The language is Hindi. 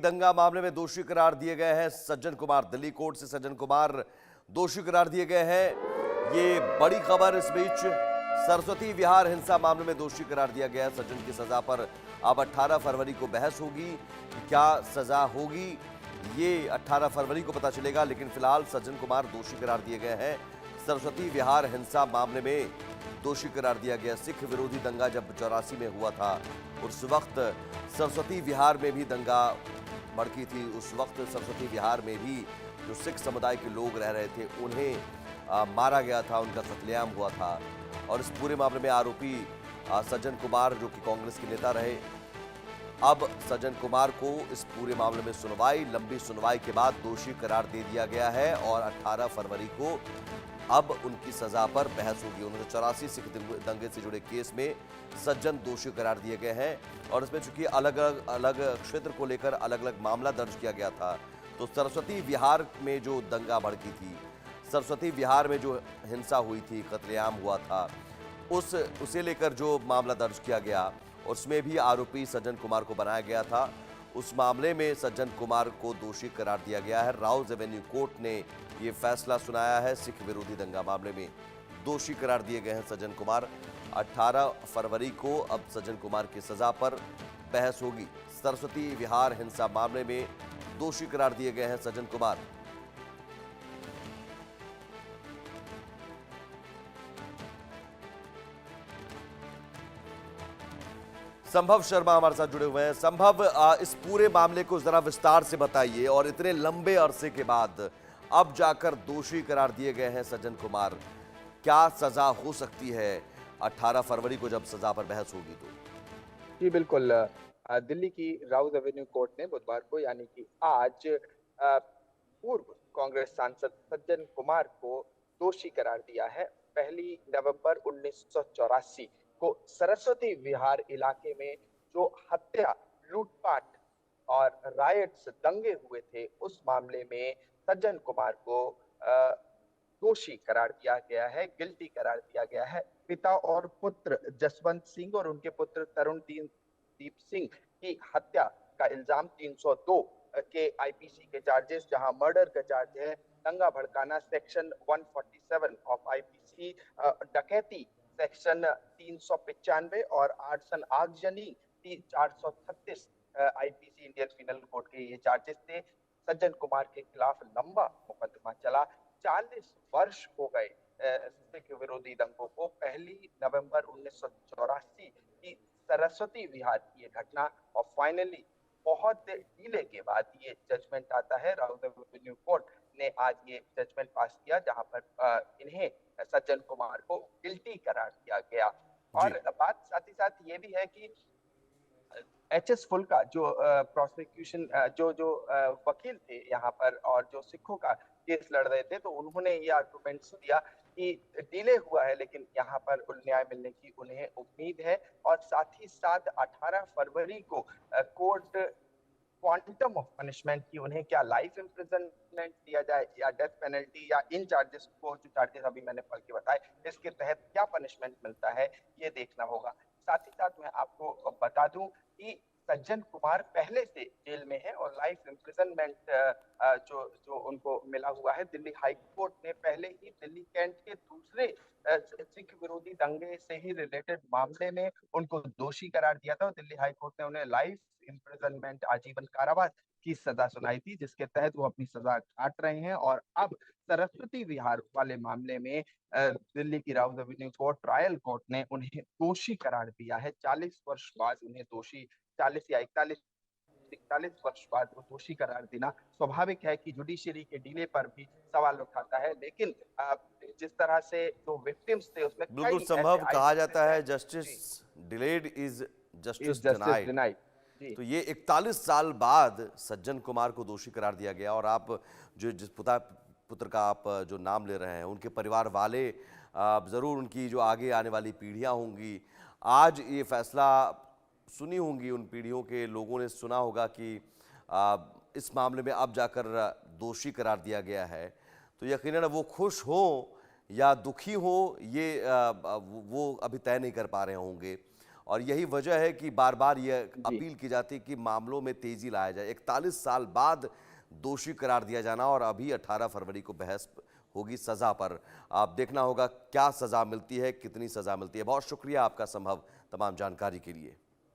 दंगा मामले में दोषी करार दिए गए हैं सज्जन कुमार। दिल्ली कोर्ट से सज्जन कुमार दोषी करार दिए गए हैं। ये बड़ी खबर। इस बीच सरस्वती विहार हिंसा मामले में दोषी करार दिया गया है। सज्जन की सजा पर अब 18 फरवरी को बहस होगी। क्या सजा होगी ये 18 फरवरी को पता चलेगा, लेकिन फिलहाल सज्जन कुमार दोषी करार दिए गए हैं। सरस्वती विहार हिंसा मामले में दोषी करार दिया गया। सिख विरोधी दंगा जब 84 में हुआ था, उस वक्त सरस्वती विहार में भी दंगा भड़की थी। उस वक्त सरस्वती विहार में भी जो सिख समुदाय के लोग रह रहे थे उन्हें मारा गया था, उनका कत्लेआम हुआ था। और इस पूरे मामले में आरोपी सज्जन कुमार, जो कि कांग्रेस के नेता रहे, अब सज्जन कुमार को इस पूरे मामले में लंबी सुनवाई के बाद दोषी करार दे दिया गया है। और 18 फरवरी को अब उनकी सजा पर बहस होगी। 1984 सिख दंगे से जुड़े केस में सज्जन दोषी करार दिए गए हैं। और इसमें चूंकि अलग अलग क्षेत्र को लेकर अलग अलग मामला दर्ज किया गया था, तो सरस्वती विहार में जो दंगा भड़की थी, सरस्वती विहार में जो हिंसा हुई थी, कत्लेआम हुआ था, उसे लेकर जो मामला दर्ज किया गया, उसमें भी आरोपी सज्जन कुमार को बनाया गया था। उस मामले में सज्जन कुमार को दोषी करार दिया गया है। राउज एवेन्यू कोर्ट ने ये फैसला सुनाया है। सिख विरोधी दंगा मामले में दोषी करार दिए गए हैं सज्जन कुमार। 18 फरवरी को अब सज्जन कुमार की सजा पर बहस होगी। सरस्वती विहार हिंसा मामले में दोषी करार दिए गए हैं सज्जन कुमार। संभव शर्मा हमारे साथ जुड़े हुए हैं। संभव, इस पूरे मामले को जरा विस्तार से बताइए। और इतने लंबे अरसे के बाद अब जाकर दोषी करार दिए गए हैं सज्जन कुमार, क्या सजा हो सकती है 18 फरवरी को जब सजा पर बहस होगी तो? जी बिल्कुल। दिल्ली की राउज एवेन्यू कोर्ट ने बुधवार को यानी कि आज पूर्व कांग्रेस सांसद सज्जन कुमार को दोषी करार दिया है। 1 नवंबर 1984 को सरस्वती विहार इलाके में जो हत्या, लूटपाट और रायट्स, दंगे हुए थे, उस मामले में सज्जन कुमार को दोषी करार दिया गया है, गिल्टी करार दिया गया है। पिता और पुत्र जसवंत सिंह और उनके पुत्र तरुणदीप सिंह की हत्या का इल्जाम 302 के आईपीसी के चार्जेस, जहां मर्डर का चार्ज है, दंगा भड़काना सेक्शन 147 ऑफ आईपीसी, डकैती सेक्शन 395 और आर्सन आगजनी 436 आईपीसी इंडियन पिनल कोड के ये चार्जेस थे। सज्जन कुमार के खिलाफ लंबा मुकदमा चला। 40 वर्ष हो गए सिख विरोधी दंगों को। 1 नवंबर 1984 की सरस्वती विहार की ये घटना, और फाइनली बहुत डीले के बाद ये जजमेंट आता है। राउज एवेन्यू कोर्ट ने आज ये जजमेंट पास किया, जहां पर इन्हें, सज्जन कुमार को गिल्टी करार दिया गया। और बात साथ ही साथ ये भी है कि एच.एस. फुल्का जो प्रोसिक्यूशन जो वकील थे यहाँ पर और जो सिखों का केस लड़ रहे थे, तो उन्होंने ये आर्गुमेंट्स दिया कि डिले हुआ है, लेकिन यहाँ पर न्याय मिलने की उन्हें उम्मीद है। और साथ ही साथ 18 फरवरी को कोर्ट क्वांटम ऑफ पनिशमेंट की, उन्हें क्या लाइफ इम्प्रिजनमेंट दिया जाए या डेथ पेनल्टी, या इन चार्जेस को, जो चार्जेस अभी मैंने पढ़ के बताए, इसके तहत क्या पनिशमेंट मिलता है, ये देखना होगा। साथ ही साथ मैं आपको बता दूं कि सज्जन कुमार पहले से जेल में है और लाइफ इम्प्रिजनमेंट जो जो उनको मिला हुआ है। दिल्ली हाई कोर्ट ने पहले ही दिल्ली कैंट के दूसरे सिख विरोधी दंगे से ही रिलेटेड मामले में उनको दोषी करार दिया था। दिल्ली हाई कोर्ट ने उन्हें लाइफ इम्प्रिजनमेंट, आजीवन कारावास की सजा सुनाई थी, जिसके तहत वो अपनी सजा काट रहे हैं। और अब सरस्वती विहार वाले मामले में दिल्ली की Rouse Avenue court, trial court ने उन्हें दोषी करार दिया है। 40 वर्ष बाद उन्हें दोषी, 40 या 41 वर्ष बाद वो दोषी करार देना स्वाभाविक है कि जुडिशरी के डीले पर भी सवाल उठाता है। लेकिन जिस तरह से जो विक्टिम्स थे, उसमें बिल्कुल कई ऐसे संभव। कहा जाता है जस्टिस जी, delayed is is justice justice denied. Denied. जी तो ये 41 साल बाद सज्जन कुमार को दोषी करार दिया गया। और आप जिस पुत्र का आप जो नाम ले रहे हैं, उनके परिवार वाले, ज़रूर उनकी जो आगे आने वाली पीढ़ियां होंगी, आज ये फैसला सुनी होंगी, उन पीढ़ियों के लोगों ने सुना होगा कि इस मामले में अब जाकर दोषी करार दिया गया है। तो यकीनन वो खुश हों या दुखी हो, ये वो अभी तय नहीं कर पा रहे होंगे। और यही वजह है कि बार बार यह जी अपील की जाती है कि मामलों में तेजी लाया जाए। 41 साल बाद दोषी करार दिया जाना और अभी 18 फरवरी को बहस होगी सजा पर। आप देखना होगा क्या सजा मिलती है, कितनी सजा मिलती है। बहुत शुक्रिया आपका संभव तमाम जानकारी के लिए।